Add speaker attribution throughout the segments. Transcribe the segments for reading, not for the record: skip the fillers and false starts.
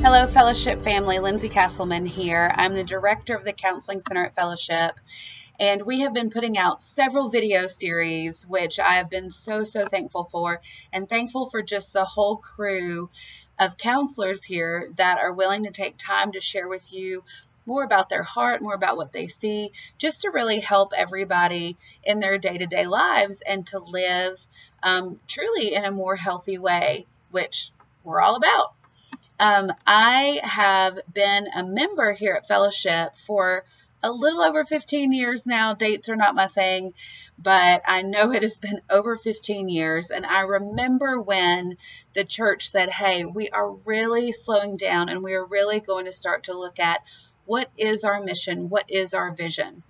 Speaker 1: Hello, Fellowship family. Lindsay Castleman here. I'm the director of the Counseling Center at Fellowship, and we have been putting out several video series, which I have been so thankful for, and thankful for just the whole crew of counselors here that are willing to take time to share with you more about their heart, more about what they see, just to really help everybody in their day-to-day lives and to live truly in a more healthy way, which we're all about. I have been a member here at Fellowship for a little over 15 years now. Dates are not my thing, but I know it has been over 15 years. And I remember when the church said, hey, we are really slowing down and we are really going to start to look at what is our mission? What is our vision?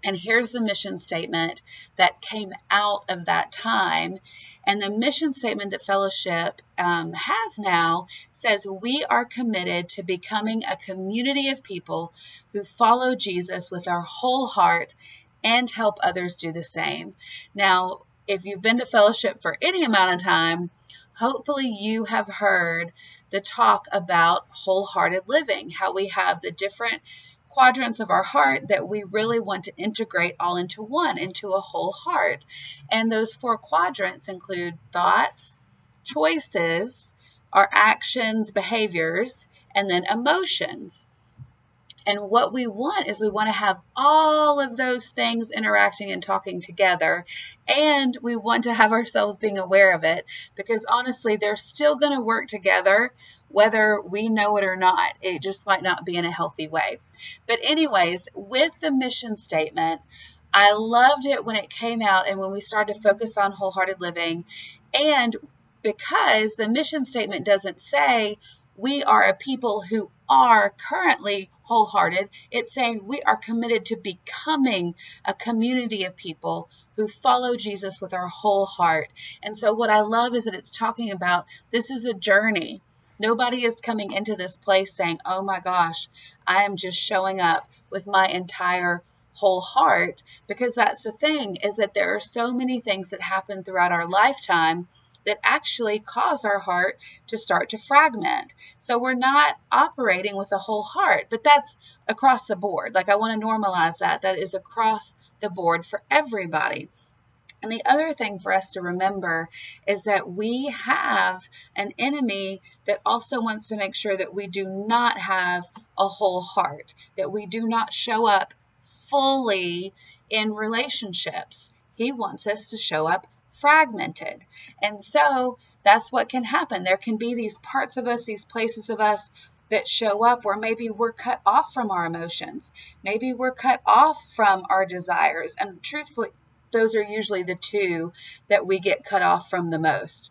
Speaker 1: And here's the mission statement that came out of that time. And the mission statement that Fellowship has now says, we are committed to becoming a community of people who follow Jesus with our whole heart and help others do the same. Now, if you've been to Fellowship for any amount of time, hopefully you have heard the talk about wholehearted living, how we have the different quadrants of our heart that we really want to integrate all into one, into a whole heart. And those 4 quadrants include thoughts, choices, our actions, behaviors, and then emotions. And what we want is we want to have all of those things interacting and talking together. And we want to have ourselves being aware of it, because honestly, they're still going to work together whether we know it or not. It just might not be in a healthy way. But anyways, with the mission statement, I loved it when it came out and when we started to focus on wholehearted living. And because the mission statement doesn't say we are a people who are currently wholehearted, it's saying we are committed to becoming a community of people who follow Jesus with our whole heart. And so what I love is that it's talking about this is a journey. Nobody is coming into this place saying, oh my gosh, I am just showing up with my entire whole heart, because that's the thing, is that there are so many things that happen throughout our lifetime that actually cause our heart to start to fragment. So we're not operating with a whole heart, but that's across the board. Like, I want to normalize that. That is across the board for everybody. And the other thing for us to remember is that we have an enemy that also wants to make sure that we do not have a whole heart, that we do not show up fully in relationships. He wants us to show up fragmented. And so that's what can happen. There can be these parts of us, these places of us that show up where maybe we're cut off from our emotions. Maybe we're cut off from our desires. And truthfully, those are usually the 2 that we get cut off from the most.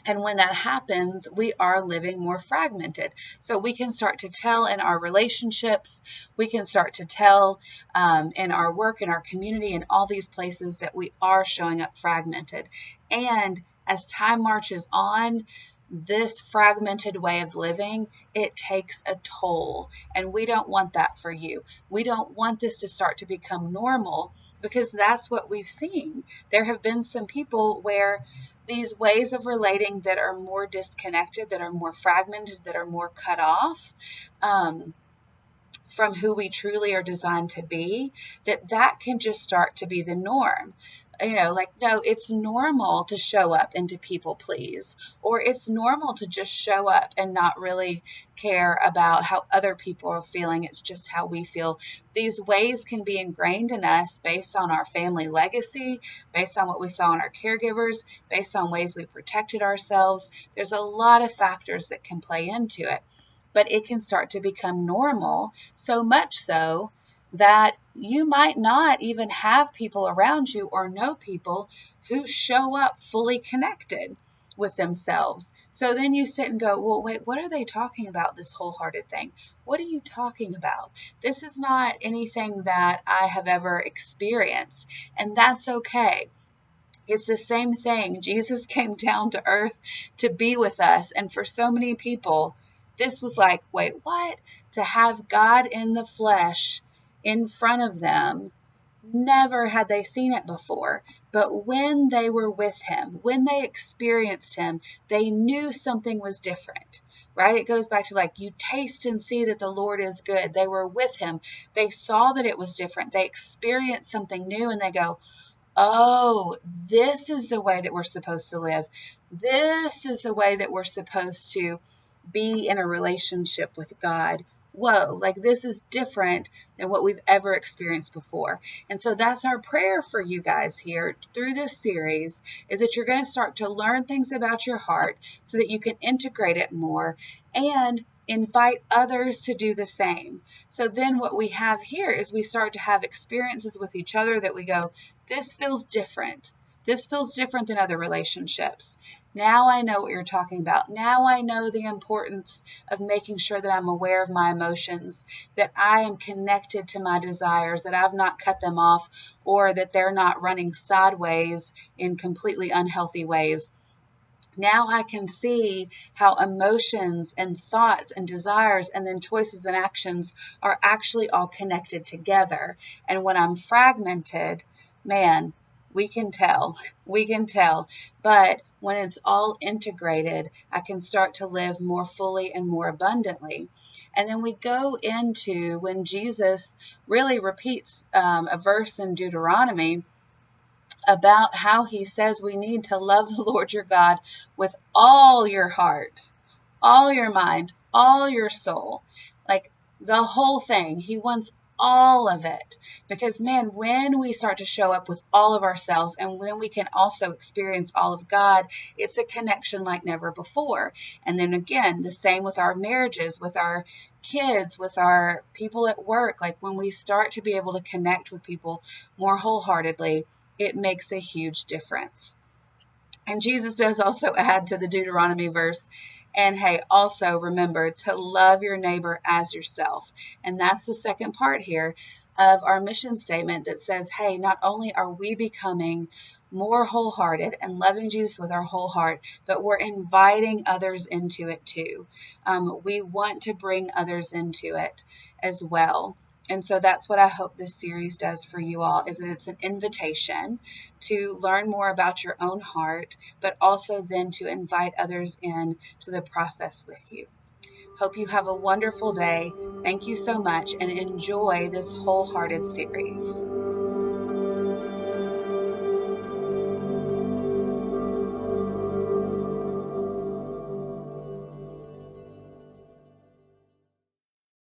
Speaker 1: And when that happens, we are living more fragmented. So we can start to tell in our relationships, we can start to tell in our work, in our community, in all these places that we are showing up fragmented. And as time marches on, this fragmented way of living, it takes a toll. And we don't want that for you. We don't want this to start to become normal, because that's what we've seen. There have been some people where these ways of relating that are more disconnected, that are more fragmented, that are more cut off from who we truly are designed to be, that can just start to be the norm. No, it's normal to show up and to people please, or it's normal to just show up and not really care about how other people are feeling. It's just how we feel. These ways can be ingrained in us based on our family legacy, based on what we saw in our caregivers, based on ways we protected ourselves. There's a lot of factors that can play into it, but it can start to become normal, so much so that you might not even have people around you or know people who show up fully connected with themselves. So then you sit and go, well, wait, what are they talking about, this wholehearted thing? What are you talking about? This is not anything that I have ever experienced, and that's okay. It's the same thing. Jesus came down to earth to be with us, and for so many people, this was like, wait, what? To have God in the flesh in front of them Never had they seen it before, but when they were with him, when they experienced him, they knew something was different, right? It goes back to like, you taste and see that the Lord is good. They were with him. They saw that it was different. They experienced something new and they go, oh, this is the way that we're supposed to live. This is the way that we're supposed to be in a relationship with God. Whoa, like this is different than what we've ever experienced before. And so that's our prayer for you guys here through this series, is that you're going to start to learn things about your heart so that you can integrate it more and invite others to do the same. So then what we have here is we start to have experiences with each other that we go, this feels different. This feels different than other relationships. Now I know what you're talking about. Now I know the importance of making sure that I'm aware of my emotions, that I am connected to my desires, that I've not cut them off, or that they're not running sideways in completely unhealthy ways. Now I can see how emotions and thoughts and desires and then choices and actions are actually all connected together. And when I'm fragmented, man, we can tell. But when it's all integrated, I can start to live more fully and more abundantly. And then we go into when Jesus really repeats a verse in Deuteronomy about how he says we need to love the Lord your God with all your heart, all your mind, all your soul, like the whole thing. He wants all of it, because man, when we start to show up with all of ourselves and when we can also experience all of God, it's a connection like never before. And then again, the same with our marriages, with our kids, with our people at work. Like when we start to be able to connect with people more wholeheartedly, it makes a huge difference. And Jesus does also add to the Deuteronomy verse, and hey, also remember to love your neighbor as yourself. And that's the second part here of our mission statement that says, hey, not only are we becoming more wholehearted and loving Jesus with our whole heart, but we're inviting others into it too. We want to bring others into it as well. And so that's what I hope this series does for you all, is that it's an invitation to learn more about your own heart, but also then to invite others in to the process with you. Hope you have a wonderful day. Thank you so much and enjoy this Wholehearted series.